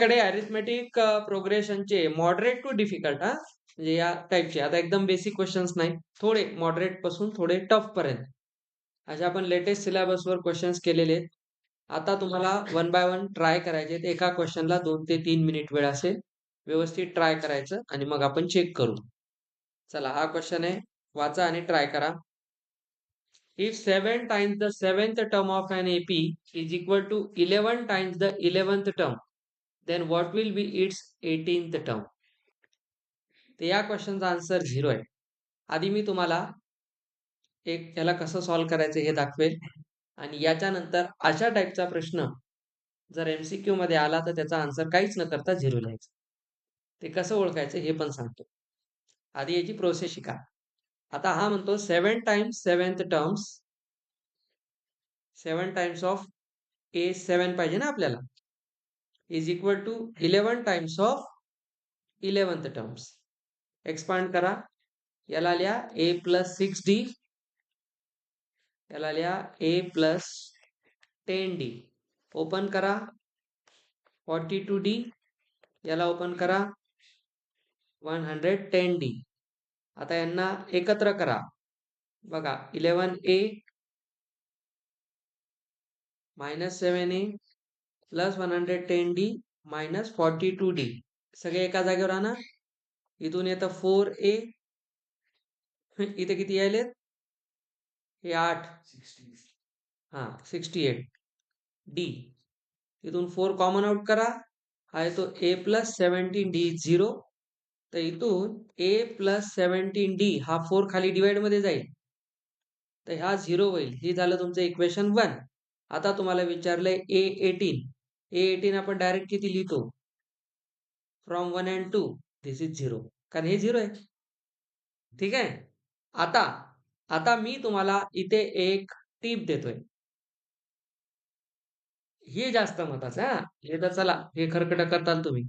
आपल्याकडे arithmetic प्रोग्रेशनचे moderate to difficult म्हणजे या टाईपचे आता एकदम बेसिक क्वेश्चन्स नाही, थोडे मॉडरेट पासून थोडे टफ पर्यंत असे आपण लेटेस्ट सिलेबसवर क्वेश्चन्स केलेले आहेत. आता तुम्हाला वन बाय वन ट्राय करायचे आहेत. एका क्वेश्चनला 2 ते 3 मिनिट वेळ असेल. व्यवस्थित ट्राय करायचं आणि मग आपण चेक करू. चला हा क्वेश्चन आहे, वाचा आणि ट्राय करा. If 7 times the 7th term of an AP is equal to 11 times the 11th term, then what will be its 18th term? तर या क्वेश्चनचा आन्सर 0 आहे. आधी मी तुम्हाला एक याला कसं सॉल्व्ह करायचं हे दाखवेल आणि याच्यानंतर अशा टाईपचा प्रश्न जर MCQ मध्ये आला तर त्याचा आन्सर काहीच न करता 0 लिहायचं. ते कसं ओळखायचं हे पण सांगतो. आधी याची प्रोसेस शिका. आता हा म्हणतो 7 times 7th terms, 7 times of a 7 पाहिजे ना आपल्याला, is equal to 11 times of 11th terms. Expand करा, याला लिहा ए प्लस 6d, याला लिहा ए प्लस 10d. ओपन करा 42d, याला ओपन करा 110d. आता यांना एकत्र करा. बघा 11a minus 7a plus 110d minus 42d. सगळे एका जागेवर आणा. इथून येतं 4a, इथे किती यायलेत हे 8, हा 68d. इथून 4 कॉमन आउट करा, हा येतो a प्लस 17d 0. तर इथून a प्लस 17d हा 4 खाली डिवाइड मध्ये जाईल, तर हा 0 होईल. हे झालं तुमचं इक्वेशन 1. आता तुम्हाला विचारलंय a18 आपण डायरेक्ट किती लिहितो, फ्रॉम 1 and 2, दिस इज 0, कारण हे 0 आहे. ठीक आहे. आता आता मी तुम्हाला इथे एक टीप देतोय, हे जास्त महत्वाचं आहे. हे तर चला हे खरकट करताल तुम्ही.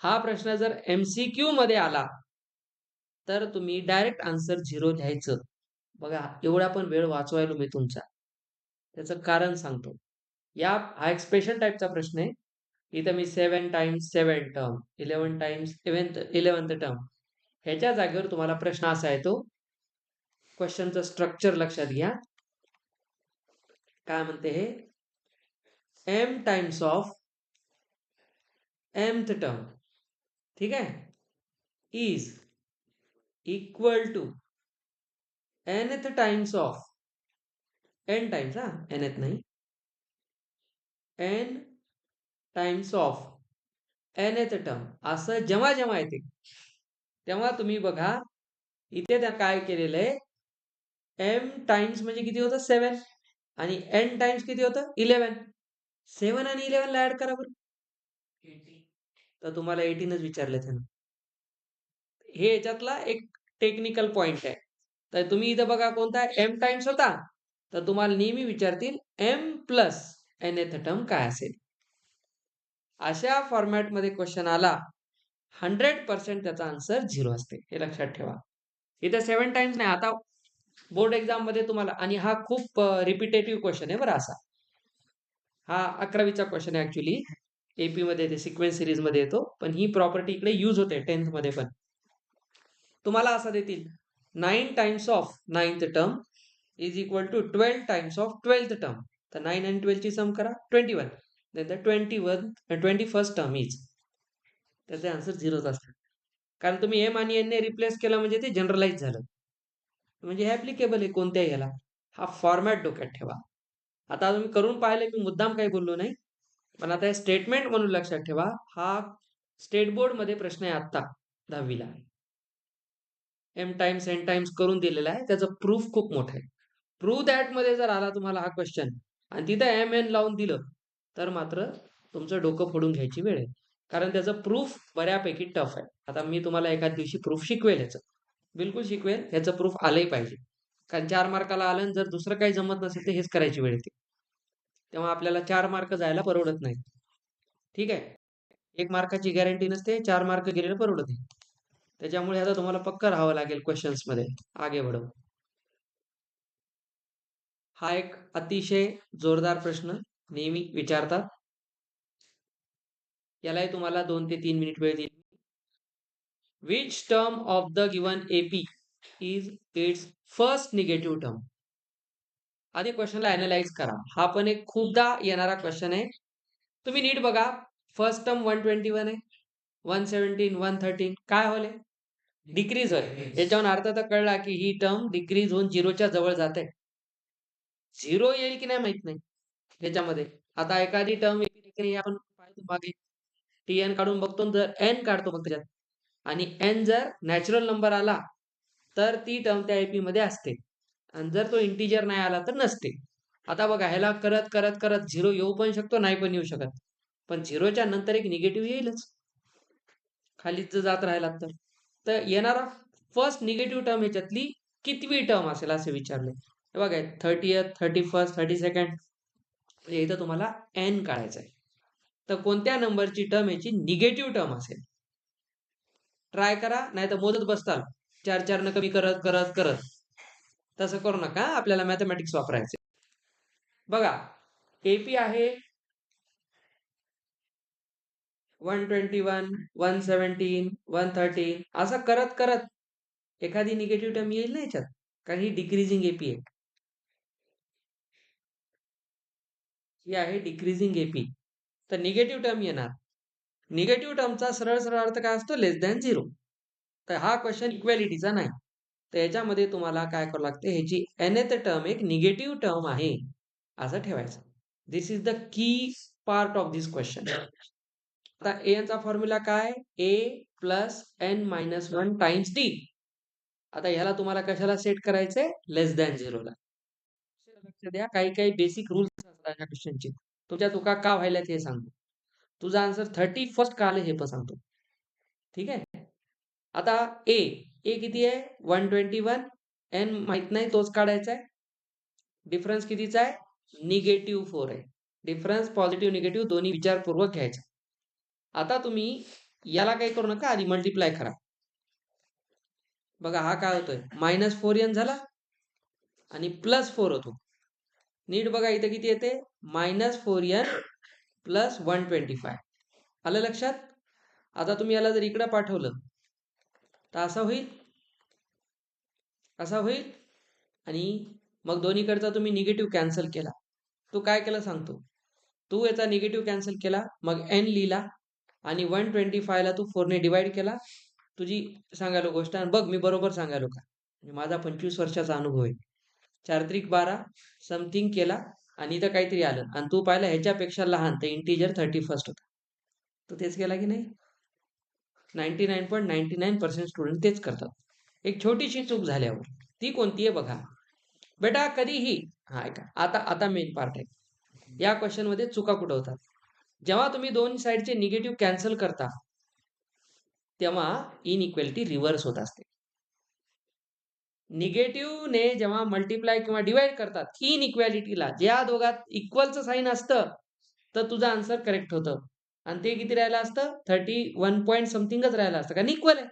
हा प्रश्न जर MCQ मध्ये आला तर तुम्ही डायरेक्ट आन्सर 0 लिहायचं. बघा एवढा पण वेळ वाचवायलो मी तुमचा, त्याचं कारण सांगतो. हा एक स्पेशल टाईपचा प्रश्न आहे. इथं मी 7 times 7 term, 11 times 11th term, ह्याच्या जागेवर तुम्हाला प्रश्न असा येतो. क्वेश्चनचं स्ट्रक्चर लक्षात घ्या. काय म्हणते हे, m times of mth term, ठीक आहे, is equal to nth times of n times, nth नाही, n times of nth term. असं जेव्हा जेव्हा येते तेव्हा तुम्ही बघा इथे त्या काय केलेलं आहे, m टाइम्स म्हणजे किती होतं 7 आणि n टाइम्स किती होतं 11. 7 आणि 11 ला ऍड करा बरं, तर तुम्हाला 18च विचारले त्यानं. हे याच्यातला एक टेक्निकल पॉइंट आहे. तर तुम्ही इथं बघा कोणता m टाइम्स होता, तर तुम्हाला नेहमी विचारतील m प्लस nth टर्म काय असेल. अशा फॉर्मॅटमध्ये क्वेश्चन आला 100% त्याचा आन्सर 0 असते, हे लक्षात ठेवा. इथे 7 टाइम्स नाही. आता बोर्ड एक्झाम मध्ये तुम्हाला, आणि हा खूप रिपिटेटिव्ह क्वेश्चन आहे बरं असा, हा 11वीचा क्वेश्चन आहे ऍक्च्युली, AP मध्ये ते सिक्वेन्स सिरीज मध्ये येतो, पण ही प्रॉपर्टी इकडे यूज होते 10th मध्ये पण. तुम्हाला असं देतील 9 times of 9th term is equal to 12 times of 12th term. तर 9 आणि 12 ची सम करा 21. then the 21st term is, त्याचे आन्सर 0च असतात. कारण तुम्ही m आणि n ने रिप्लेस केलं म्हणजे ते जनरलाइज झालं, म्हणजे हे ऍप्लिकेबल आहे कोणत्याही ह्याला. हा फॉर्मॅट डोक्यात ठेवा. आता तुम्ही करून पाहिले, मी मुद्दाम काही बोललो नाही, पण आता हे स्टेटमेंट म्हणून लक्षात ठेवा. हा स्टेट बोर्ड मध्ये प्रश्न आहे आता 10वीला. m टाइम्स n टाइम्स करून दिलेला आहे, त्याचं प्रूफ खूप मोठं आहे. प्रूव्ह दॅट मध्ये जर आला तुम्हाला हा क्वेश्चन आणि तिथं m n लावून दिलं तर मात्र तुमचं डोकं फोडून घ्यायची वेळ आहे, कारण त्याचं प्रूफ बऱ्यापैकी टफ आहे. आता मी तुम्हाला एखाद दिवशी प्रूफ शिकवेल, ह्याचं बिलकुल शिकवेल, ह्याचं प्रूफ आलंही पाहिजे. कारण 4 मार्काला आलं, जर दुसरं काही जमत नसेल तर हेच करायची वेळ येते, तेव्हा आपल्याला 4 मार्क जायला परवडत नाही. ठीक आहे, 1 मार्काची गॅरंटी नसते, 4 मार्क गेलेलं परवडत नाही. त्याच्यामुळे आता तुम्हाला पक्का राहावं लागेल क्वेश्चन्स मध्ये. आगे बढो. हा एक अतिशय जोरदार प्रश्न नेहमी विचारतात. यालाही तुम्हाला 2 ते 3 मिनिट वेळ देईल. Which term of the given AP is it's first negative term. आधी क्वेश्चनला अॅनलाइज करा. हा पण एक खूपदा येणारा क्वेश्चन आहे. तुम्ही नीट बघा. फर्स्ट टर्म 121 आहे, 117, 113 काय होले? डिक्रीज होय. याच्यावरून अर्थ तर कळला की ही टर्म डिक्रीज होऊन झिरोच्या जवळ जाते. झिरो येईल की नाही माहित नाही याच्यामध्ये. आता एखादी टर्म आपण पाहिलं मागे टी काढून बघतो, जर एन काढतो मग त्याच्यात आणि एन जर नॅचरल नंबर आला तर ती टर्म त्या एपी मध्ये असते आणि जर तो इंटिजर नाही आला तर नसते. आता बघा ह्याला करत करत करत झिरो येऊ पण शकतो, नाही पण येऊ शकत, पण झिरोच्या नंतर एक निगेटिव्ह येईलच खालीच जर जात राहिला तर. तर येणारा फर्स्ट निगेटिव्ह टर्म ह्याच्यातली कितवी टर्म असेल असे विचारले. हे बघा 30th, 31st, 32nd, म्हणजे इथं तुम्हाला एन काढायचं आहे. तर कोणत्या नंबरची टर्म याची निगेटिव्ह टर्म असेल ट्राय करा, नाही तर मोजत बसताल 4 न कमी करत करत करत. तसं करू नका, आपल्याला मॅथमॅटिक्स वापरायचे. बघा एपी आहे 121, 117, 113 असं करत करत एखादी निगेटिव्ह टर्म येईल ना याच्यात, कारण ही डिक्रीजिंग एपी आहे. ही आहे डिक्रीजिंग एपी, तर निगेटिव्ह टर्म येणार. निगेटिव्ह टर्मचा सरळ सरळ अर्थ काय असतो? लेस दॅन झिरो. तर हा क्वेश्चन इक्वॅलिटीचा नाही, तर याच्यामध्ये तुम्हाला काय करावं लागते, ह्याची nth टर्म एक निगेटिव्ह टर्म आहे असं ठेवायचं. This is the key part of this question. आता एनचा फॉर्म्युला काय? A plus n minus 1 times d. आता ह्याला तुम्हाला कशाला सेट करायचंय? लेस दॅन झिरोला. लक्ष द्या, काही काही बेसिक रूल्स असतात या क्वेश्चनचे. तुमच्या चुका का व्हायल्यात हे सांगतो. तुझा आन्सर 31st का आले हे पण सांगतो. ठीक आहे. आता ए किती आहे? 121. एन माहित नाही, तोच काढायचा आहे. डिफरन्स कितीचा आहे? -4 आहे. डिफरन्स पॉझिटिव्ह निगेटिव्ह दोन्ही विचारपूर्वक घ्यायचा. आता तुम्ही याला काही करू नका, आधी मल्टिप्लाय करा. बघा हा काय होतोय, -4n झाला आणि +4 होतो. नीट बघा इथे किती येते? -4n + 125. आलं लक्षात? आता तुम्ही याला जर इकडे पाठवलं तर असं होईल, असा होईल, आणि मग दोन्हीकडचा तुम्ही निगेटिव्ह कॅन्सल केला. तू काय केलं सांगतो. तू याचा निगेटिव्ह कॅन्सल केला, मग n लिहिला आणि 125ला तू 4ने डिवाइड केला. तुझी सांगायलो गोष्ट, आणि बघ मी बरोबर सांगायलो का, माझा 25 वर्षाचा अनुभव आहे. 4 त्रिक 12 समथिंग केला आणि इथं काहीतरी आलं आणि तू पाहिलं ह्याच्यापेक्षा लहान, तर इंटिजर 31st होता. तू तेच केला की नाही? 99.99% स्टुडंट तेच करतात. एक छोटीशी चूक झाल्यावर. ती कोणती आहे बघा बेटा. कधीही हा ऐका, आता मेन पार्ट आहे. या क्वेश्चन मध्ये चुका कुठं होतात? जेव्हा तुम्ही दोन साइडचे निगेटिव्ह कॅन्सल करता तेव्हा इनइक्वॅलिटी रिव्हर्स होत असते. निगेटिव्हने जेव्हा मल्टिप्लाय किंवा डिवाइड करतात इनइक्वॅलिटीला, ज्या दोघात इक्वलचं साईन असतं तर तुझं आन्सर करेक्ट होतं, आणि ते किती राहिलं असतं? 31 पॉईंट समथिंगच राहिलं असतं, कारण इक्वल आहे.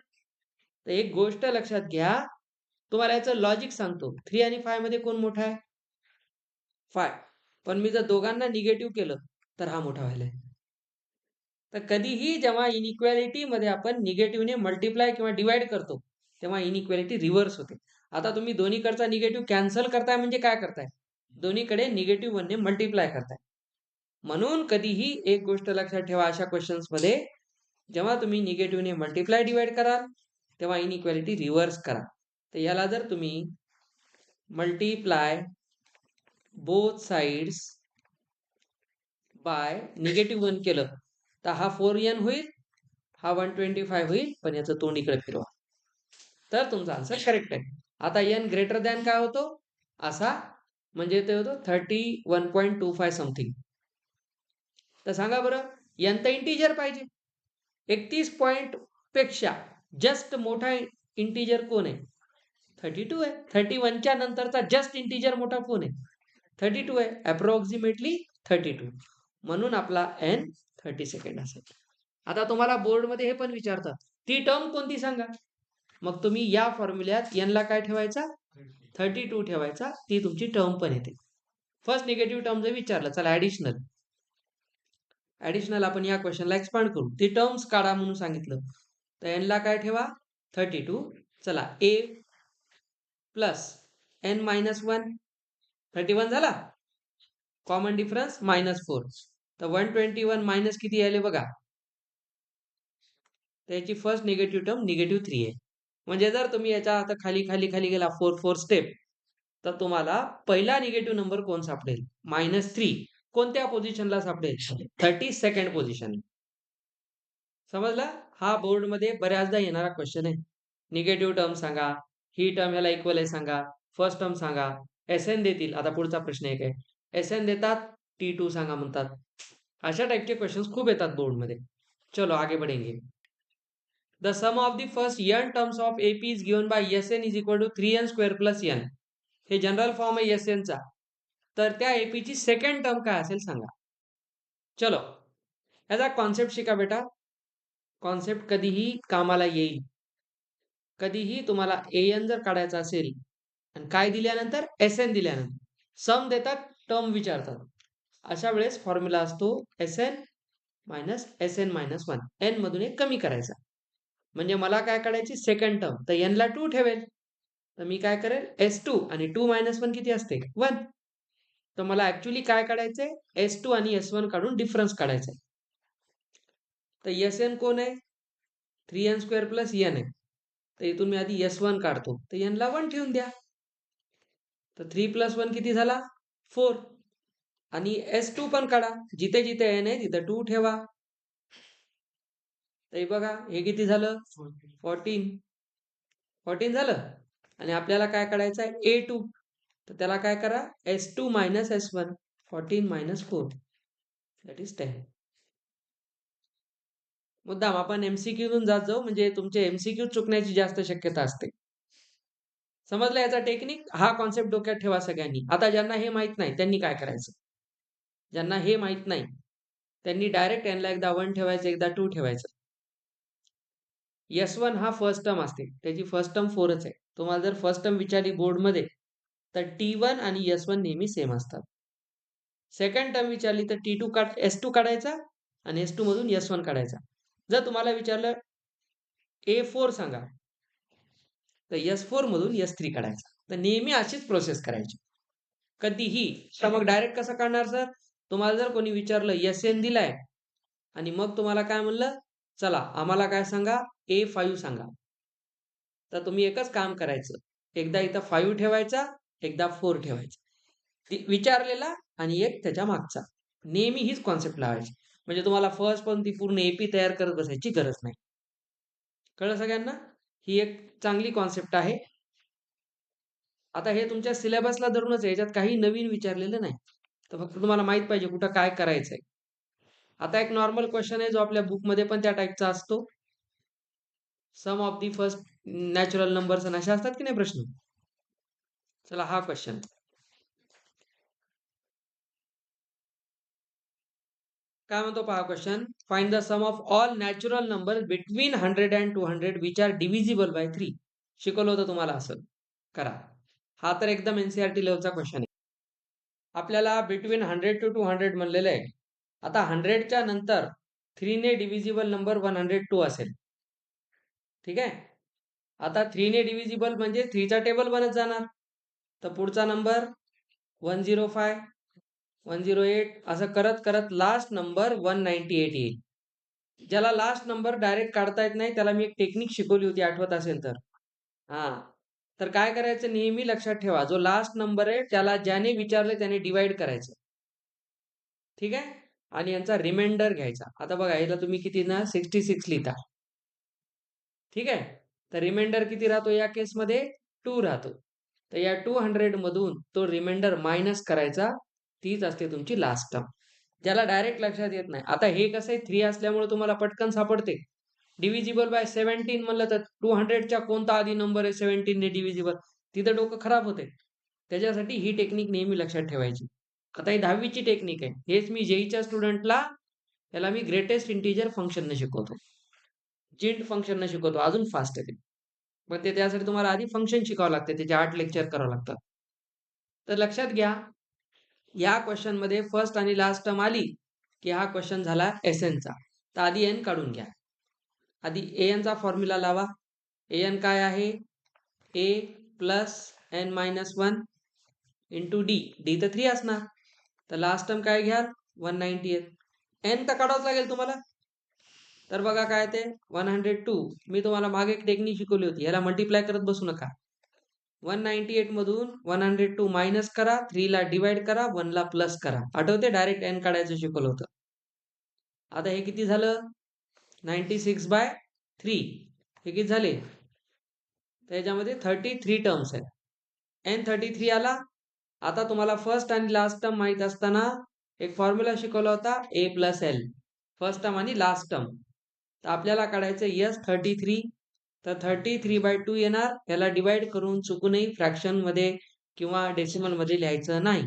तर एक गोष्ट लक्षात घ्या, तुम्हाला याचं लॉजिक सांगतो. 3 आणि 5 मध्ये कोण मोठा आहे? 5. पण मी जर दोघांना निगेटिव्ह केलं तर हा मोठा व्हायला. तर कधीही जेव्हा इनइक्वॅलिटी मध्ये आपण निगेटिव्हने मल्टिप्लाय किंवा डिवाइड करतो तेव्हा इनइक्वॅलिटी रिव्हर्स होते. आता तुम्ही दोन्हीकडचा निगेटिव्ह कॅन्सल करताय म्हणजे काय करताय? दोन्हीकडे निगेटिव्ह 1ने मल्टिप्लाय करताय. म्हणून कधीही एक गोष्ट लक्षात ठेवा, अशा क्वेश्चन्स मध्ये जेव्हा तुम्ही निगेटिव्हने मल्टिप्लाय डिवाइड कराल तेव्हा इनइक्वॅलिटी रिव्हर्स करा. तर याला जर तुम्ही मल्टिप्लाय बोथ साइड्स बाय -1 केलं तर हा 4n होईल, हा 125 होईल, पण याचं तोंड इकडे फिरवा तर तुमचा आन्सर करेक्ट आहे. आता n ग्रेटर दॅन काय होतो? असा, म्हणजे ते होतो 31.25 समथिंग. तर सांगा बरं, n तर इंटिजर पाहिजे. 31 पॉइंट पेक्षा जस्ट मोठा इंटिजर कोण आहे? 32 आहे. 31च्या नंतरचा जस्ट इंटिजर मोठा कोण आहे? 32 आहे. अप्रॉक्सिमेटली 32. म्हणून आपला n 30 सेकंड असेल. आता तुम्हाला बोर्डमध्ये हे पण विचारतात, ती टर्म कोणती सांगा. मग तुम्ही या फॉर्म्युल्यात n ला काय ठेवायचा? 32 ठेवायचा. ती तुमची टर्म पण येते. फर्स्ट निगेटिव्ह टर्म जर विचारलं, चला ऍडिशनल. ऍडिशनल आपण या क्वेश्चनला एक्सपांड करू. ती टर्म्स काढा म्हणून सांगितलं. तर एनला काय ठेवा 32. चला ए प्लस एन मायनस 1 31 झाला. Common difference -4. तर 121 मायनस किती आले बघा. त्याची फर्स्ट निगेटिव्ह टर्म -3 आहे. म्हणजे जर तुम्ही याच्या आता खाली खाली खाली गेला 4 स्टेप, तर तुम्हाला पहिला निगेटिव्ह नंबर कोण सापडेल -3. कोणत्या पोझिशनला सापडेल 32nd पोझिशन. समजला. हा बोर्डमध्ये बऱ्याचदा येणारा क्वेश्चन आहे. निगेटिव्ह टर्म सांगा, ही टर्म ह्याला इक्वल आहे सांगा, फर्स्ट टर्म सांगा, एस-एन देतील. आता पुढचा प्रश्न एक आहे, एस-एन देतात, T2 सांगा म्हणतात. अशा टाइपचे क्वेश्चन्स खूप येतात बोर्डमध्ये. चलो आगे बढ़ेंगे. The sum of the first n terms of AP is given by Sn is equal to 3n square plus n. हे जनरल फॉर्म आहे Sn चा. तर त्या AP ची सेकंड टर्म काय असेल सांगा. चलो याचा कॉन्सेप्ट शिका बेटा. कॉन्सेप्ट कधीही कामाला येईल. कधीही तुम्हाला an जर काढायचा असेल आणि काय दिल्यानंतर Sn दिल्यानंतर सम देतात, टर्म विचारतात, अशा वेळेस फॉर्म्युला असतो Sn minus Sn minus 1. n मधून एक कमी करायचा. म्हणजे मला काय काढायची सेकंड टर्म, तर n ला 2 ठेवेल. तर मी काय करेल S2 आणि 2 मायनस 1 किती असते 1. तर मला ऍक्च्युली काय काढायचंय S2 आणि S1 काढून डिफरन्स काढायचा आहे. तर Sn कोण आहे 3n स्क्वेअर प्लस n आहे. तर इथून मी आधी S1 काढतो, तर n ला 1 ठेवून द्या. तर 3 प्लस 1 किती झाला 4. आणि S2 पण काढा, जिथे जिथे n आहे तिथे 2 ठेवा. तर बघा हे किती झालं 14 झालं. आणि आपल्याला काय काढायचं आहे A2. तर त्याला काय करा S2 minus S1 14 minus 4 that is 10. मुद्दाम आपण MCQ तून जात जाऊ, म्हणजे तुमचे MCQ चुकण्याची जास्त शक्यता असते. समजलं याचा टेक्निक. हा कॉन्सेप्ट डोक्यात ठेवा सगळ्यांनी. आता ज्यांना हे माहित नाही त्यांनी काय करायचं, ज्यांना हे माहित नाही त्यांनी डायरेक्ट n ला एकदा 1 ठेवायचं, एकदा 2 ठेवायचं. S1 हा फर्स्ट टर्म असते, त्याची फर्स्ट टर्म 4च आहे. तुम्हाला जर फर्स्ट टर्म विचारली बोर्डमध्ये तर T1 आणि S1 नेहमी सेम असतात. सेकंड टर्म विचारली तर T2 S2 काढायचा आणि S2 मधून S1 काढायचा. जर तुम्हाला विचारलं A4 सांगा तर S4 मधून S3 काढायचा. तर नेहमी अशीच प्रोसेस करायची कधीही. तर मग डायरेक्ट कसं काढणार सर, तुम्हाला जर कोणी विचारलं Sn दिलाय आणि मग तुम्हाला काय म्हणलं चला आम्हाला काय सांगा A5 सांगा, तर तुम्ही एकच काम करायचं, एकदा इथं 5 ठेवायचा, एकदा 4 ठेवायचा. विचारलेला आणि एक त्याच्या मागचा. नेहमी हीच कॉन्सेप्ट लावायची, म्हणजे तुम्हाला फर्स्ट पण ती पूर्ण AP तयार करत बसायची गरज नाही. कळलं सगळ्यांना. ही एक चांगली कॉन्सेप्ट आहे. आता हे तुमच्या सिलेबसला धरूनच आहे, याच्यात काही नवीन विचारलेलं नाही. तर फक्त तुम्हाला माहित पाहिजे कुठं काय करायचंय. आता एक नॉर्मल क्वेश्चन आहे जो आपल्या बुकमध्ये पण त्या टाईपचा असतो. Sum of the first natural numbers असे असतात की नाही प्रश्न. चला हा क्वेश्चन काय म्हणतो पहा question. Find the sum of all natural number between 100 and 200 which are divisible by 3. शिकवलं होतं तुम्हाला असं करा. हा तर एकदम NCERT लेवलचा क्वेश्चन आहे. आपल्याला बिटवीन 100 टू 200 म्हणलेलं आहे. आता 100च्या नंतर 3 ने डिव्हिजिबल नंबर 102 असेल. ठीक आहे. आता 3 ने डिव्हिजिबल म्हणजे 3 चा टेबल बनत जाणार. तर पुढचा नंबर 105 108 असं करत करत लास्ट नंबर 198 येईल. ज्याला लास्ट नंबर डायरेक्ट काढता येत नाही त्याला मी एक टेक्निक शिकवली होती, आठवत असेल तर. हा तर काय करायचं नेहमी लक्षात ठेवा, जो लास्ट नंबर आहे त्याला ज्याने विचारले त्याने डिवाइड करायचं. ठीक आहे. आणि यांचा रिमाइंडर घ्यायचा. आता बघा याला तुम्ही किती ना 66 लिहिता. ठीक आहे. तर रिमाइंडर किती राहतो या केसमध्ये 2 राहतो. तर या 200 मधून तो रिमाइंडर मायनस करायचा. तीच असते तुमची लास्ट टर्म. ज्याला डायरेक्ट लक्षात येत नाही. आता हे कसं आहे 3 असल्यामुळे तुम्हाला पटकन सापडते. डिव्हिजिबल बाय 17 म्हणलं तर 200च्या कोणता आधी नंबर आहे 17 ने डिव्हिजिबल, तिथं डोकं खराब होते. त्याच्यासाठी ही टेक्निक नेहमी लक्षात ठेवायची. आता ही 10वीची टेक्निक आहे. हेच मी JEEच्या स्टुडंटला त्याला मी ग्रेटेस्ट इंटिजर फंक्शन शिकवतो, जिंट फंक्शन शिकवतो. अजून फास्ट आहे ते. पण ते त्यासाठी तुम्हाला आधी फंक्शन शिकावं लागते, त्याचे 8 लेक्चर करावं लागतात. तर लक्षात घ्या या क्वेश्चन मध्ये फर्स्ट आणि लास्ट टर्म आली की हा क्वेश्चन झाला एसएनचा. तर आधी एन काढून घ्या. आधी एनचा फॉर्म्युला लावा. एन काय आहे? A plus n minus 1 into d. D तर 3 असणार. तर लास्ट टर्म काय घ्याल? 198. एन तर काढावंच लागेल तुम्हाला. तर बघा काय ते 102. मी तुम्हाला मागे एक टेक्निक शिकवली होती. याला मल्टिप्लाय करत बसू नका. 198 मधून 102 मायनस करा, 3 ला डिवाइड करा, 1 ला प्लस करा. आठवते? डायरेक्ट एन काढायचं शिकवलं होतं. आता हे किती झालं? 96/3. हे किती झाले? त्याच्यामध्ये 33 टर्म्स आहेत. एन 33 आला. आता तुम्हाला फर्स्ट आणि लास्ट टर्म माहित असताना एक फॉर्म्युला शिकवला होता, ए प्लस एल. फर्स्ट टर्म आणि लास्ट टर्म. तर आपल्याला काढायचं यस 33. तर 33/2 येणार. याला डिवाइड करून चुकूनही फ्रॅक्शन मध्ये किंवा डेसिमल मध्ये लिहायचं नाही.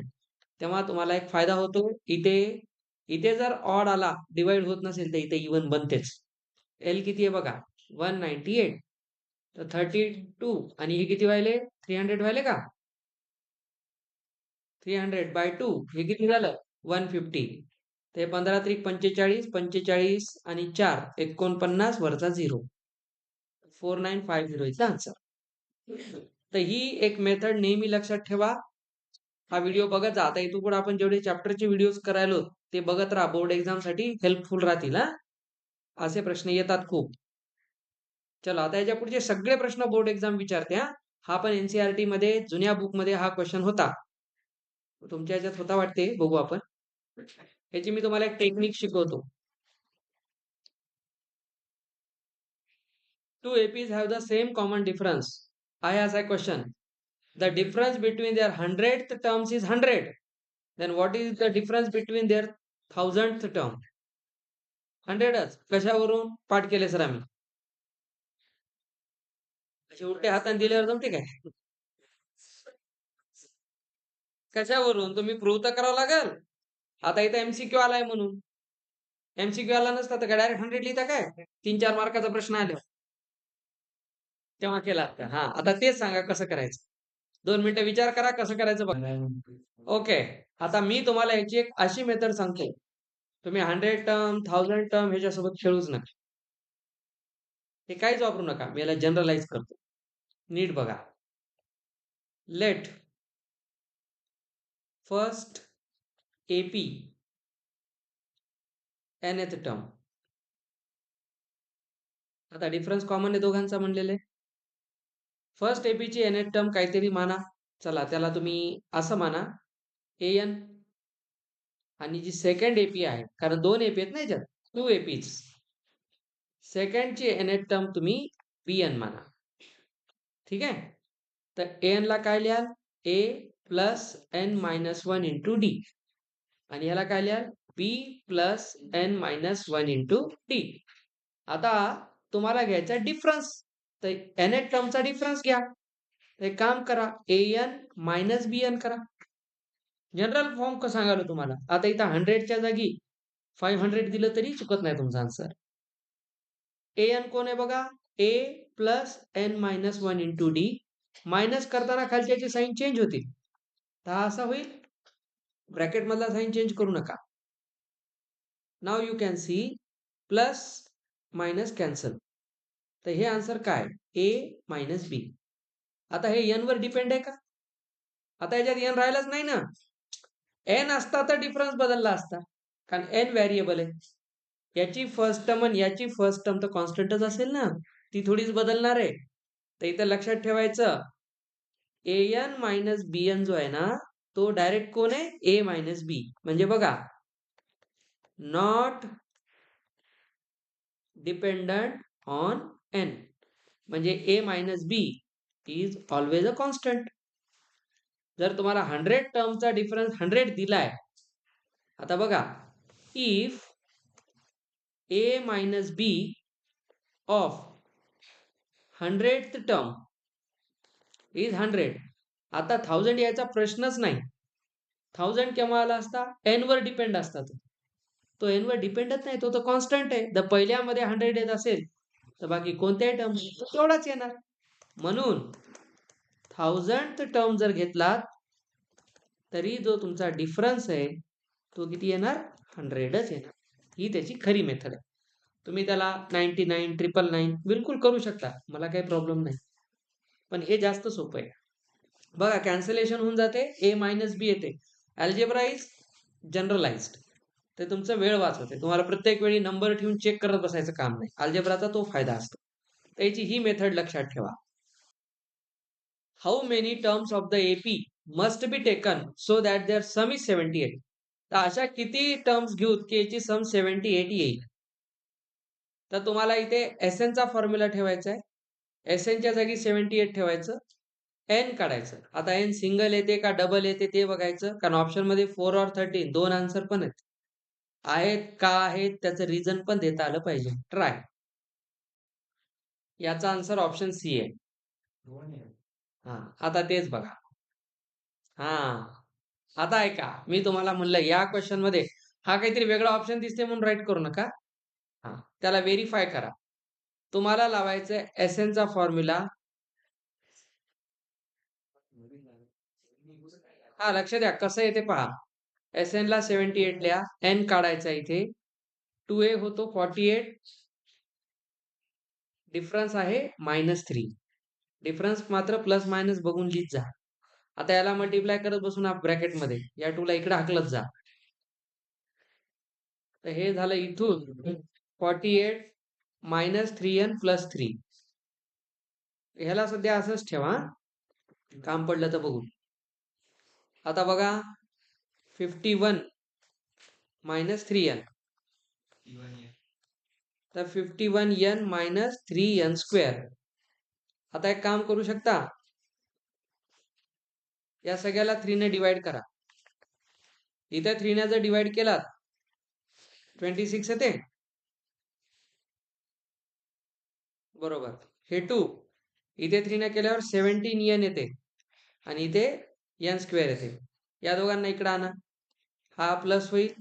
तेव्हा तुम्हाला एक फायदा होतो. इथे जर ऑड आला, डिवाइड होत नसेल, तर इथे इवन बनतेच. एल किती आहे बघा? 198. तर 32 आणि हे किती व्हायले? 300 व्हायले का? 300/2 हे किती झालं? 150. ते 15 त्रिक 45, 45 आणि 4 49 वरचा 0. 4950 इथला आन्सर. तर ही एक मेथड नेहमी लक्षात ठेवा. हा व्हिडिओ बघत जा. आता इथून पुढे आपण जेवढे चॅप्टरचे व्हिडिओज करायलो ते बघत राहा. बोर्ड एक्झाम साठी हेल्पफुल राहतील. असे प्रश्न येतात खूप. चला आता याच्या पुढचे सगळे प्रश्न बोर्ड एक्झाम विचारते. हा पण एनसीईआरटी मध्ये जुन्या बुक मध्ये हा क्वेश्चन होता. तुमच्या याच्यात होता वाटते, बघू आपण. याची मी तुम्हाला एक टेक्निक शिकवतो. Two APs have the same common difference. I ask a question. The difference between their 100th terms is 100. Then what is the difference between their 1000th term? 100च. कशावरून पाठ केले सर आम्ही? असे उलटे हाताने दिल्यावर जमते काय? कशावरून? तुम्ही प्रूव्ह तर करावं लागेल. आता इथं एमसीक्यू आलाय म्हणून. एमसीक्यू आला नसता तर डायरेक्ट 100 लिहिता काय? 3-4 मार्काचा प्रश्न आला तेव्हा केला असता. हा, आता तेच सांगा कसं करायचं. 2 मिनिटं विचार करा कसं करायचं बघा. ओके. आता मी तुम्हाला याची एक अशी मेथड सांगतो. तुम्ही 100 टर्म 1000 टर्म ह्याच्यासोबत खेळूच नका. हे काहीच वापरू नका. मी याला जनरलाइज करतो. नीट बघा. Let first AP nth term. आता डिफरन्स कॉमन आहे दोघांचा म्हणलेले. फर्स्ट एपीची nth टर्म काहीतरी माना. चला त्याला तुम्ही असं माना an. आणि जी सेकंड एपी आहे, कारण 2 एपी आहेत ना याच्यात, 2 एपीज. सेकंडची nth टर्म तुम्ही bn माना. ठीक आहे. तर an ला काय लिहाल? a plus n minus 1 into D. आणि याला काय लिहाल? b plus n minus 1 into D. आता तुम्हाला घ्यायचा डिफरन्स. तर nth टर्मचा डिफरन्स घ्या. एक काम करा, an मायनस bn करा. जनरल फॉर्म कसं सांगालो तुम्हाला. आता इथं 100च्या जागी 500 दिलं तरी चुकत नाही तुमचा आन्सर. an कोण आहे बघा? a plus n minus 1 into D. Minus करताना खालच्याची साईन चेंज होतील. तर हा असा होईल. ब्रॅकेट मधला साईन चेंज करू नका. Now you can see plus minus cancel. तर हे आन्सर काय? a minus b. आता हे n वर डिपेंड आहे का? आता याच्यात n राहिलाच नाही ना. n असता तर डिफरन्स बदलला असता, कारण n व्हेरिएबल आहे. याची फर्स्ट टर्म आणि याची फर्स्ट टर्म तर कॉन्स्टंटच असेल ना, ती थोडीच बदलणार आहे. तर इथं लक्षात ठेवायचं, an मायनस bn जो आहे ना, तो डायरेक्ट कोण आहे? a minus B. म्हणजे बघा, नॉट डिपेंडंट ऑन n. म्हणजे a minus B is always a constant. जर तुम्हाला 100 टर्मचा डिफरन्स 100 दिलाय, आता बघा, if a minus B of 100th term is 100. आता 1000 याचा प्रश्नच नाही. 1000 केव्हा आला असता? n वर डिपेंड असता. तो n वर डिपेंडच नाही, तो तर कॉन्स्टंट आहे. जर पहिल्यामध्ये 100 येत असेल तर बाकी कोणत्याही टर्म तेवढाच येणार. म्हणून 1000th टर्म जर घेतलात तरी जो तुमचा डिफरन्स आहे तो किती येणार? 100च येणार. ही त्याची खरी मेथड आहे. तुम्ही त्याला 99, 999 बिलकुल करू शकता. मला काही प्रॉब्लेम नाही. पण हे जास्त सोपं आहे. बघा कॅन्सलेशन होऊन जाते. ए मायनस बी येते. Algebra is generalized. ते तुमचा वेळ वाचवते. तुम्हाला प्रत्येक वेळी नंबर ठेवून चेक करत बसायचं काम नाही. अल्जेब्राचा तो फायदा असतो. त्याची ही मेथड लक्षात ठेवा. How many terms of the AP must be taken so that their sum is 78. तर अशा किती टर्म्स घेऊत की याची सम 78 येईल. तर तुम्हाला इथे एस चा फॉर्म्युला ठेवायचा आहे. एस च्या जागी 78 ठेवायचं. एन काढायचं. आता एन सिंगल येते का डबल येते ते बघायचं. कारण ऑप्शन मध्ये 4 और 13 दोन आन्सर पण आहेत का आहेत त्याचं रिझन पण देता आलं पाहिजे. ट्राय. याचा आन्सर ऑप्शन सी आहे. हा आता तेच बघा. हा आता ऐका, मी तुम्हाला म्हणलं या क्वेश्चन मध्ये हा काहीतरी वेगळा ऑप्शन दिसते म्हणून राईट करू नका. हा त्याला व्हेरीफाय करा. तुम्हाला लावायचं एस चा फॉर्म्युला. हा लक्ष द्या कसं येते पहा. एस ला 78 लिहा. एन काढायचा इथे. 2a होतो 48. डिफरन्स आहे -3. डिफरन्स मात्र प्लस मायनस बघून लिहित जा. आता याला मल्टिप्लाय करत बसून ब्रॅकेट मध्ये या 2 ला इकडे हाकलत जा. तर हे झालं इथून 48 -3n + 3. ह्याला सध्या असंच ठेवा. काम पडलं तर बघू. आता बघा 51 -3n. तर 51n - 3n². आता एक काम करू शकता. या सगळ्याला 3 ने डिवाइड करा. इथे 3 ने जर डिवाइड केलात 26 येते. बरोबर. हे 2 इथे 3 ने केल्यावर 17n येते आणि इथे n² येते. या दोघांना इकडे आणा. हा प्लस होईल,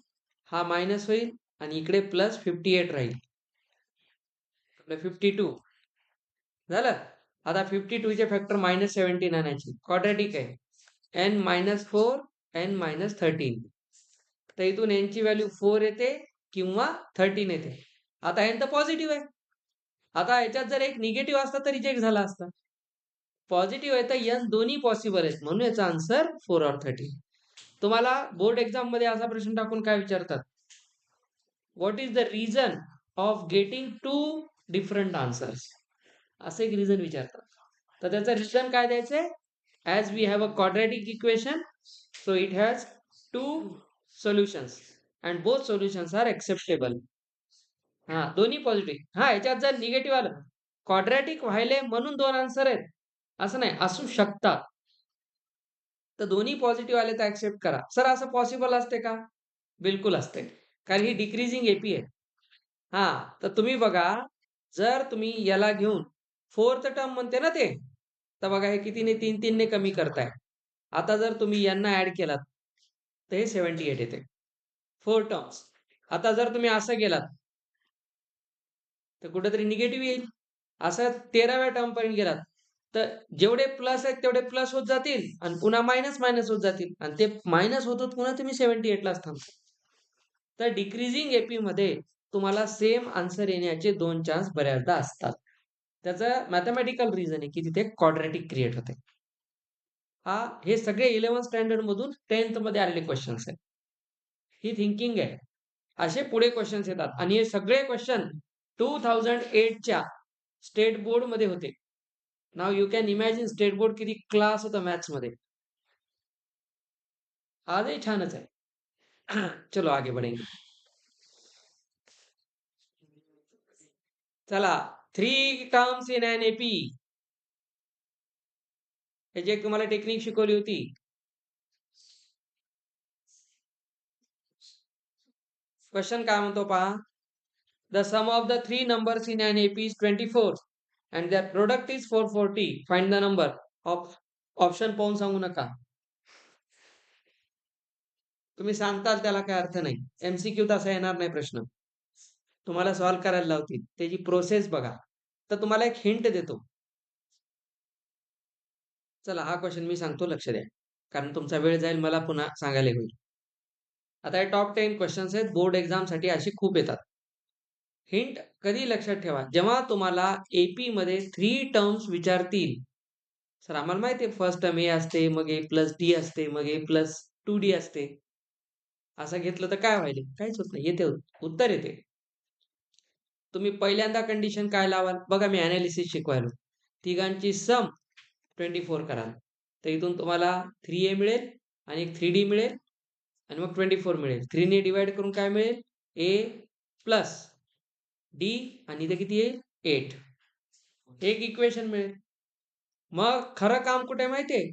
हा मायनस होईल आणि इकडे प्लस 58 राहील. 52 झालं. आता 52 चे फॅक्टर -17 आणायचे. क्वाड्रॅटिक आहे. n - 4 n - 13. तर इथून n ची व्हॅल्यू 4 येते किंवा 13 येते. आता n तर पॉझिटिव्ह आहे. आता याच्यात जर एक निगेटिव्ह असता तर रिजेक्ट झाला असता. पॉझिटिव्ह आहे तर n दोन्ही पॉसिबल आहेत म्हणून याचा आन्सर 4 और 13. तुम्हाला बोर्ड एक्झाम मध्ये असा प्रश्न टाकून काय विचारतात? What is the reason of getting 2 different answers? असं एक रिझन विचारतात. तर त्याचं रिझन काय द्यायचंय? As we have a quadratic equation so it has 2 solutions and both solutions are acceptable. हा दोन्ही पॉझिटिव्ह. हा याच्यात जर निगेटिव्ह आलं क्वाड्रॅटिक व्हायले म्हणून 2 आन्सर आहेत असं नाही, असू शकतात. तर दोन्ही पॉझिटिव्ह आले तर ऍक्सेप्ट करा. सर असं पॉसिबल असते का? बिलकुल असते. कारण ही डिक्रीजिंग एपी आहे. हा तर तुम्ही बघा, जर तुम्ही याला घेऊन 4th टर्म म्हणते ना ते, तर बघा हे कितीने 3 ने कमी करताय. आता जर तुम्ही यांना ऍड केलात तर हे 78 येते. 4 टर्म्स. आता जर तुम्ही असं गेलात तर कुठेतरी निगेटिव्ह येईल. असं 13व्या टर्म पर्यंत गेलात तर जेवढे प्लस आहेत तेवढे प्लस होत जातील आणि पुन्हा मायनस मायनस होत जातील आणि ते मायनस होत पुन्हा तुम्ही 78 लाच थांबता. तर डिक्रीजिंग एपी मध्ये तुम्हाला सेम आन्सर येण्याचे 2 चान्स बऱ्याचदा असतात. त्याचं मॅथमॅटिकल रिझन आहे की तिथे क्वाड्रॅटिक क्रिएट होते. हे सगळे 11th स्टँडर्ड मधून 10th मध्ये आलेले क्वेश्चन्स आहेत. ही थिंकिंग आहे. असे पुढे क्वेश्चन्स येतात आणि हे सगळे क्वेश्चन 2008 च्या स्टेट बोर्ड मध्ये होते. Now you can imagine state board किती क्लास होता मॅथ्स मध्ये. आजही छानच आहे. चलो आगे बढ़ेंगे. चला 3 टर्म्स इन एन एपी. हे जे तुम्हाला टेक्निक शिकवली होती. क्वेश्चन काय म्हणतो पहा. The sum of the 3 numbers in an AP is 24 and their product is 440. Find the number. Option पाहून सांगू नका. तुम्ही सांगताल त्याला काय अर्थ नाही. एमसीक्यू तसा येणार नाही प्रश्न. तुम्हाला सॉल्व्ह करायला लावतील. त्याची प्रोसेस बघा. तर तुम्हाला एक हिंट देतो. चला हा क्वेश्चन मी सांगतो, लक्ष द्या. कारण तुमचा वेळ जाईल, मला पुन्हा सांगायला होईल. आता हे टॉप 10 क्वेश्चन्स आहेत, बोर्ड एक्झामसाठी असे खूप येतात. हिंट कधी लक्षात ठेवा, जेव्हा तुम्हाला एपी मध्ये 3 टर्म्स विचारतील. सर आम्हाला माहिती आहे फर्स्ट टर्म ए असते, मग ए प्लस डी असते, मग ए प्लस 2d असते. असं घेतलं तर काय व्हायले? काहीच होत नाही. येते उत्तर येते. तुम्ही पहिल्यांदा कंडिशन काय लावाल? बघा मी एनालिसिस शिकवायलो. तिघांची सम 24 कराल. तर इथून तुम्हाला 3a मिळेल आणि एक 3d मिळेल आणि मग 24 मिळेल. 3 ने डिवाइड करून काय मिळेल? a प्लस डी आणि इथे किती आहे? 8. एक इक्वेशन मिळेल. मग खरं काम कुठे आहे माहिती आहे?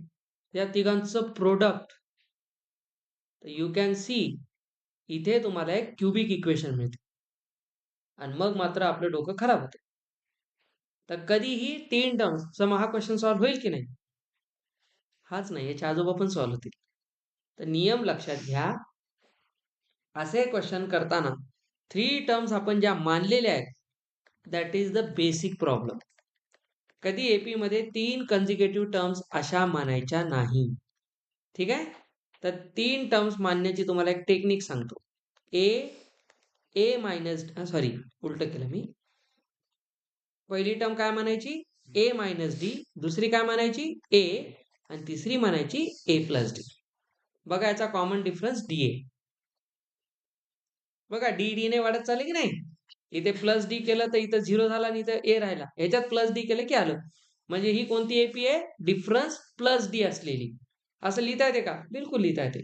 या तिघांचं प्रोडक्ट. यू कॅन सी इथे तुम्हाला एक क्युबिक इक्वेशन मिळते आणि मग मात्र आपलं डोकं खराब होते. तर कधीही 3 टर्म्स मग हा क्वेश्चन सॉल्व्ह होईल की नाही? हाच नाही, याचे आजोबा पण सॉल्व्ह होतील. तर नियम लक्षात घ्या. असे क्वेश्चन करताना 3 टर्म्स आपण ज्या मानलेल्या आहेत that is the basic problem. कधी एपी मध्ये 3 कन्झिक्युटिव्ह टर्म्स अशा मानायच्या नाही. ठीक आहे. तर 3 टर्म्स मानण्याची तुम्हाला एक टेक्निक सांगतो. ए मायनस सॉरी उलट केलं मी. पहिली टर्म काय म्हणायची? ए मायनस डी. दुसरी काय म्हणायची? ए. आणि तिसरी म्हणायची ए प्लस डी. बघा याचा कॉमन डिफरन्स डी आहे. बघा डी ने वाढत चालले की नाही? इथे प्लस डी केलं तर इथं 0 झाला आणि इथं ए राहिला. ह्याच्यात प्लस डी केलं की आलं. म्हणजे ही कोणती एपी आहे? डिफरन्स प्लस डी असलेली. असं लिहिता येते का? बिलकुल लिहिता येते.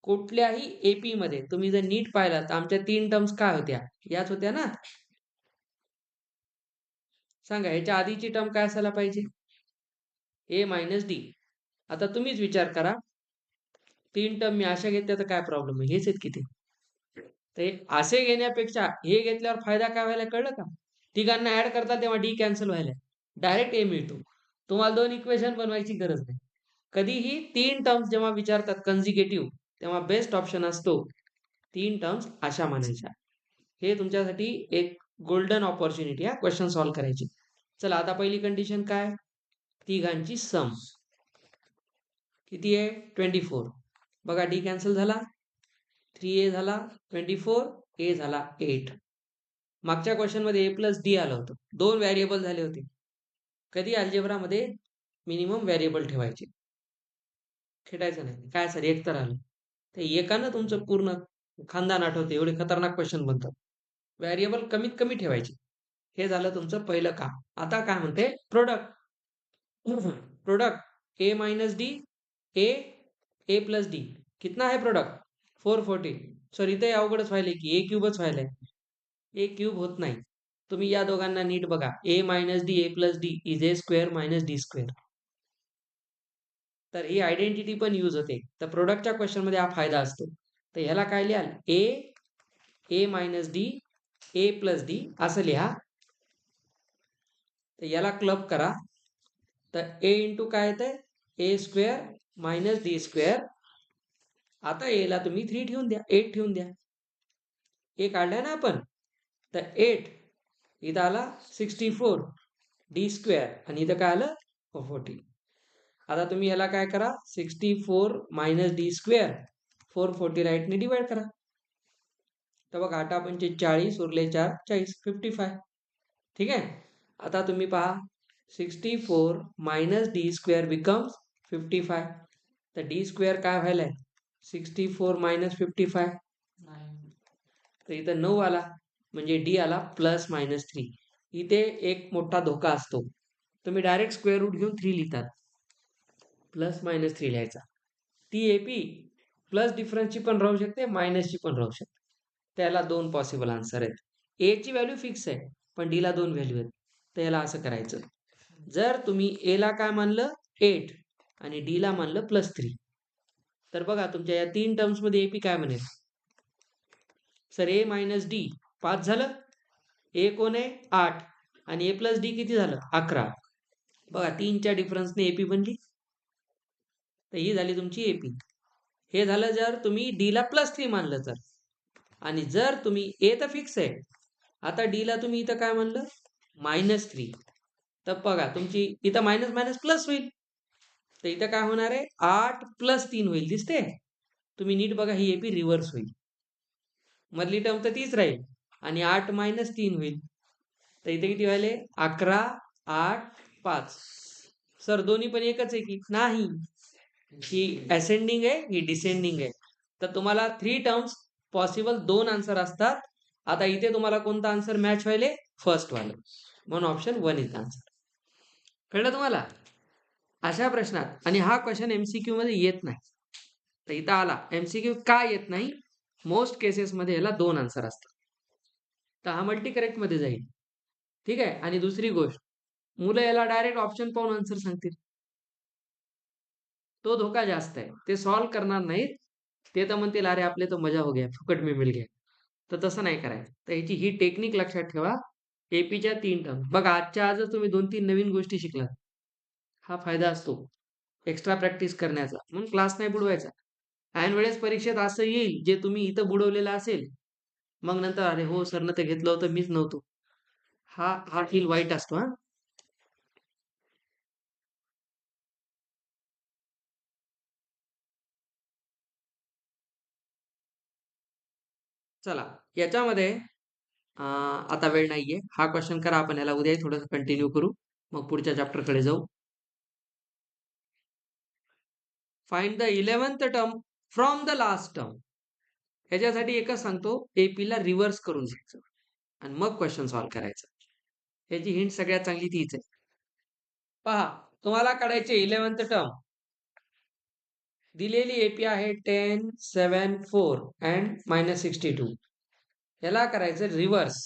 कुठल्याही एपी मध्ये तुम्ही जर नीट पाहिला तर आमच्या 3 टर्म्स काय होत्या? याच होत्या ना? सांगा ह्याच्या आधीची टर्म काय असायला पाहिजे? ए मायनस डी. आता तुम्हीच विचार करा. 3 टर्म मी अशा घेतल्या तर काय प्रॉब्लेम आहे? हेच आहेत किती. ते असे घेण्यापेक्षा हे घेतल्यावर फायदा काय व्हायला कळलं का? तिघांना ऍड करता तेव्हा डी कॅन्सल व्हायला. डायरेक्ट ए मिळतो. तुम्हाला 2 इक्वेशन बनवायची गरज नाही. कधीही 3 टर्म्स जेव्हा विचारतात कन्झिक्युटिव्ह तेव्हा बेस्ट ऑप्शन असतो 3 टर्म्स अशा म्हणायच्या. हे तुमच्यासाठी एक गोल्डन ऑपॉर्च्युनिटी आहे क्वेश्चन सॉल्व्ह करायची. चला आता पहिली कंडिशन काय? तिघांची सम किती आहे? 24. बघा डी कॅन्सल झाला, 3a झाला 24, a झाला 8. मागच्या क्वेश्चन मध्ये a प्लस डी आलं होतं. 2 व्हेरिएबल झाले होते. कधी अल्जेब्रामध्ये मिनिमम व्हेरिएबल ठेवायचे, खेळायचं नाही. काय सर एक तर आलं तर एकानं तुमचं पूर्ण खानदान आठवते एवढे खतरनाक क्वेश्चन बनतात. व्हेरिएबल कमीत कमी ठेवायचे. हे झालं तुमचं पहिलं काम. आता काय म्हणते? Product. Product A minus D A A plus D कितना है प्रोडक्ट? 440. सर इथे अवघडच व्हायलंय की ए क्यूबच व्हायलंय. ए क्यूब होत नाही. तुम्ही या दोघांना नीट बघा. A minus d a plus d is a square minus d square. तर ही आयडेंटिटी पण यूज होते. तर प्रोडक्टच्या क्वेश्चन मध्ये हा फायदा असतो. तर ह्याला काय लिहाल? A minus d a plus d असं लिहा. तर याला क्लब करा. तर ए इंटू काय येतंय? ए स्क्वेअर मायनस डी स्क्वेअर. आता एला तुम्ही 3 ठेवून द्या, 8 ठेवून द्या. ए काढलाय ना आपण. तर 8 इथं आला 64 डी स्क्वेअर आणि इथं काय आलं? 40. आता तुम्ही याला काय करा? 64 मायनस डी स्क्वेअर 440 राईटने डिवाइड करा. तर बघा 8 पंचे 40 उरले 4 40 55. ठीक आहे. आता तुम्ही पहा 64 मायनस डी स्क्वेअर बिकम्स 55. तर डी स्क्वेअर काय व्हायलाय? 64 मायनस 55. तर इथं 9 आला म्हणजे डी आला प्लस मायनस 3. इथे एक मोठा धोका असतो. तुम्ही डायरेक्ट स्क्वेअर रूट घेऊन 3 लिहितात. प्लस मायनस 3 लिहायचा. ती एपी प्लस डिफरन्सची पण राहू शकते, मायनसची पण राहू शकते. त्याला 2 पॉसिबल आन्सर आहेत. ए ची व्हॅल्यू फिक्स आहे पण डी ला 2 व्हॅल्यू आहेत. तर याला असं करायचं. जर तुम्ही ए ला काय मानलं? 8 आणि डी ला मानलं प्लस 3. तर बघा तुमच्या या 3 टर्म्स मध्ये एपी काय म्हणेल? सर ए मायनस डी 5 झालं. ए कोण आहे? 8 आणि ए प्लस डी किती झालं? 11. बघा 3च्या डिफरन्सने एपी बनली. तर ही झाली तुमची एपी. हे झालं जर तुम्ही डी ला प्लस 3 मानलं तर. आणि जर तुम्ही ए तर फिक्स आहे, आता डी ला तुम्ही इथं काय म्हणलं? मायनस 3. तर बघा तुमची इथं मायनस मायनस प्लस होईल. तर इथं काय होणार आहे? 8 प्लस 3 होईल. दिसते? तुम्ही नीट बघा ही एपी रिव्हर्स होईल. मधली टर्म तर तीच राहील आणि 8 मायनस 3 होईल. तर इथे किती व्हायले 11 8 5. सर दोन्ही पण एकच आहे की नाही, ही असेंडिंग आहे ही डिसेंडिंग आहे. तर तुम्हाला 3 टर्म्स पॉसिबल 2 आन्सर असतात. आता इथे तुम्हाला कोणता आन्सर मॅच व्हायले फर्स्ट वाला, म्हणून ऑप्शन 1 इज आन्सर. कळलं तुम्हाला? अशा प्रश्नात, आणि हा क्वेश्चन एमसीक्यू मध्ये येत नाही. तर इथं आला एमसीक्यू का येत नाही, मोस्ट केसेस मध्ये याला 2 आन्सर असतात. तर हा मल्टी करेक्ट मध्ये जाईल. ठीक आहे. आणि दुसरी गोष्ट, मुलं याला डायरेक्ट ऑप्शन पाहून आन्सर सांगतील. तो धोका जास्त आहे. ते सॉल्व्ह करणार नाहीत. ते तर म्हणतील अरे आपले तो मजा हो गया, फुकट में मिल गया. तर तसं नाही करायचं. तर ह्याची ही टेक्निक लक्षात ठेवा. एपीच्या 3 टर्म बघा, आजच्या आजच तुम्ही 2-3 नवीन गोष्टी शिकलात. हा फायदा असतो एक्स्ट्रा प्रॅक्टिस करण्याचा, म्हणून क्लास नाही बुडवायचा. ऐन वेळेस परीक्षेत असं येईल जे तुम्ही इथं बुडवलेलं असेल, मग नंतर अरे हो सरनं ते घेतलं होतं मीच नव्हतो. हा हा फील वाईट असतो. हा चला याच्यामध्ये आता वेळ नाहीये. हा क्वेश्चन करा, आपण याला उद्याही थोडंसं कंटिन्यू करू, मग पुढच्या चॅप्टरकडे जाऊ. Find the 11th term from the last term. ह्याच्यासाठी एकच सांगतो, एपी ला रिव्हर्स करून घ्यायचं आणि मग क्वेश्चन सॉल्व्ह करायचं. ह्याची हिंट सगळ्यात चांगली तीच आहे. पहा, तुम्हाला काढायचे 11th टर्म. दिलेली एपी आहे 10 7 4 अँड -62. याला करायचं reverse.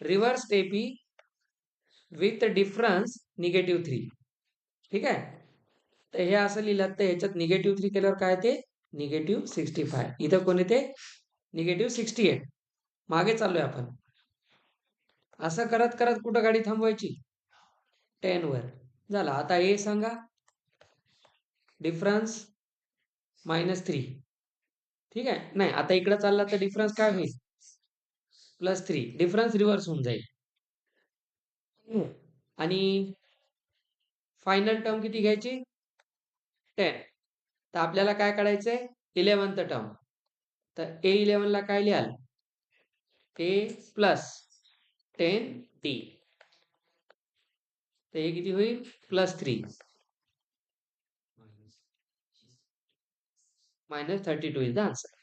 Reverse AP with difference -3. ठीक आहे. तर हे असं लिहिलं तर ह्याच्यात -3 केल्यावर काय ते -65. इथं कोण येते -68. मागे चाललोय आपण. असं करत करत कुठं गाडी थांबवायची 10 वर. झाला. आता हे सांगा डिफरन्स -3. ठीक आहे. नाही आता इकडे चालला तर डिफरन्स काय होईल +3. डिफरन्स रिव्हर्स होऊन जाईल. आणि फायनल टर्म किती घ्यायची 10. तर आपल्याला काय काढायचंय 11th टर्म. तर A11 ला काय लिहाल A प्लस 10D. तर हे किती होईल +3 -32 इज द आन्सर.